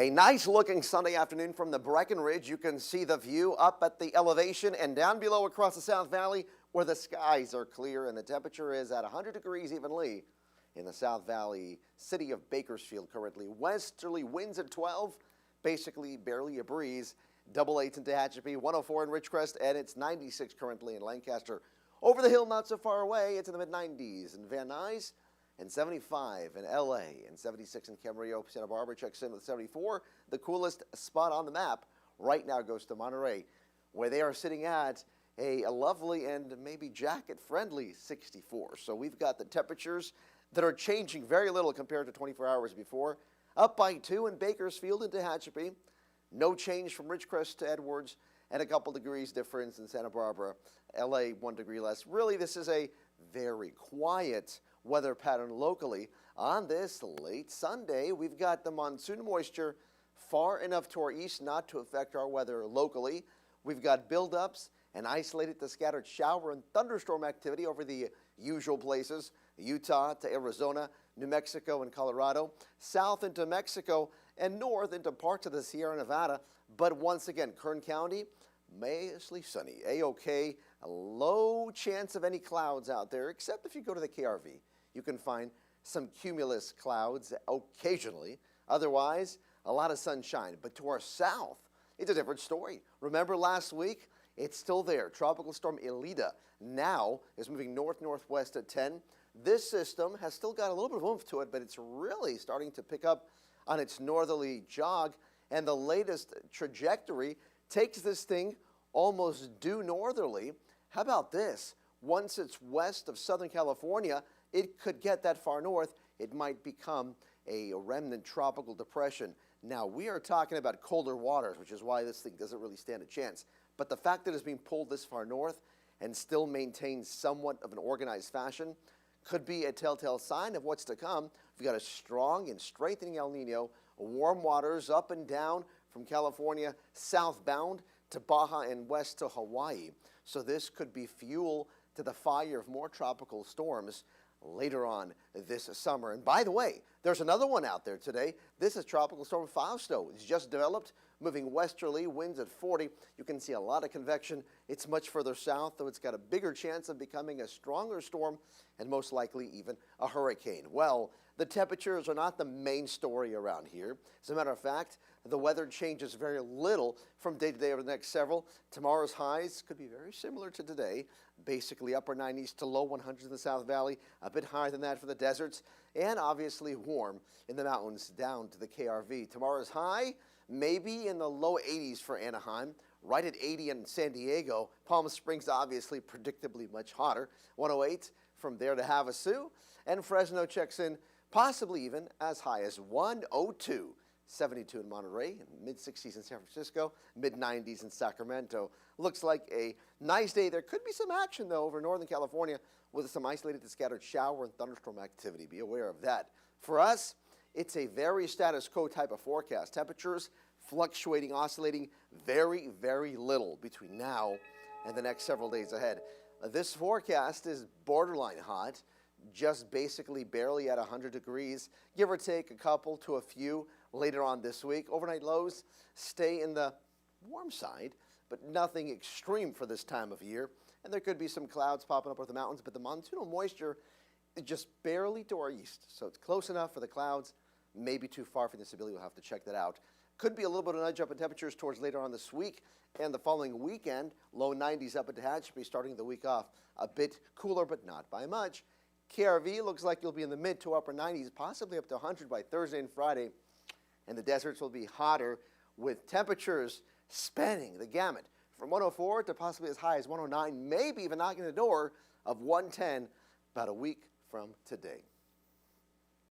A nice looking Sunday afternoon from the Breckenridge. You can see the view up at the elevation and down below across the South Valley where the skies are clear and the temperature is at 100 degrees evenly in the South Valley city of Bakersfield currently. Westerly winds at 12, basically barely a breeze. Double eights in Tehachapi, 104 in Ridgecrest, and it's 96 currently in Lancaster. Over the hill, not so far away, it's in the mid-90s in Van Nuys, and 75 in LA, and 76 in Camarillo. Santa Barbara checks in with 74. The coolest spot on the map right now goes to Monterey, where they are sitting at a lovely and maybe jacket-friendly 64. So we've got the temperatures that are changing very little compared to 24 hours before. Up by 2 in Bakersfield and Tehachapi. No change from Ridgecrest to Edwards, and a couple degrees difference in Santa Barbara. LA, 1 degree less. Really, this is a very quiet weather pattern locally. On this late Sunday, we've got the monsoon moisture far enough to our east not to affect our weather locally. We've got buildups and isolated to scattered shower and thunderstorm activity over the usual places, Utah to Arizona, New Mexico and Colorado, south into Mexico and north into parts of the Sierra Nevada. But once again, Kern County, mostly sunny, A-OK, a low chance of any clouds out there, except if you go to the KRV. You can find some cumulus clouds occasionally. Otherwise, a lot of sunshine. But to our south, it's a different story. Remember last week? It's still there. Tropical storm Elida now is moving north-northwest at 10. This system has still got a little bit of oomph to it, but it's really starting to pick up on its northerly jog. And the latest trajectory takes this thing almost due northerly. How about this? Once it's west of Southern California, it could get that far north. It might become a remnant tropical depression. Now, we are talking about colder waters, which is why this thing doesn't really stand a chance. But the fact that it's being pulled this far north and still maintains somewhat of an organized fashion could be a telltale sign of what's to come. We've got a strong and strengthening El Nino, warm waters up and down from California southbound to Baja and west to Hawaii. So this could be fuel to the fire of more tropical storms later on this summer. And by the way, there's another one out there today. This is Tropical Storm Fausto. It's just developed, moving westerly, winds at 40. You can see a lot of convection. It's much further south, though it's got a bigger chance of becoming a stronger storm and most likely even a hurricane. Well, the temperatures are not the main story around here. As a matter of fact, the weather changes very little from day to day over the next several. Tomorrow's highs could be very similar to today, basically upper 90s to low 100s in the South Valley, a bit higher than that for the deserts, and obviously warm in the mountains down to the KRV. Tomorrow's high, maybe in the low 80s for Anaheim, right at 80 in San Diego. Palm Springs, obviously, predictably much hotter, 108 from there to Havasu, and Fresno checks in possibly even as high as 102. 72 in Monterey, mid-60s in San Francisco, mid-90s in Sacramento. Looks like a nice day. There could be some action, though, over Northern California with some isolated to scattered shower and thunderstorm activity. Be aware of that. For us, it's a very status quo type of forecast. Temperatures fluctuating, oscillating very, very little between now and the next several days ahead. This forecast is borderline hot, just basically barely at 100 degrees, give or take a couple to a few later on this week. Overnight lows stay in the warm side, but nothing extreme for this time of year. And there could be some clouds popping up over the mountains, but the monsoonal moisture is just barely to our east. So it's close enough for the clouds, maybe too far for the stability. We'll have to check that out. Could be a little bit of a nudge up in temperatures towards later on this week and the following weekend. Low 90s up at Tehachapi starting the week off. A bit cooler, but not by much. KRV looks like you'll be in the mid to upper 90s, possibly up to 100 by Thursday and Friday. And the deserts will be hotter with temperatures spanning the gamut from 104 to possibly as high as 109, maybe even knocking the door of 110 about a week from today.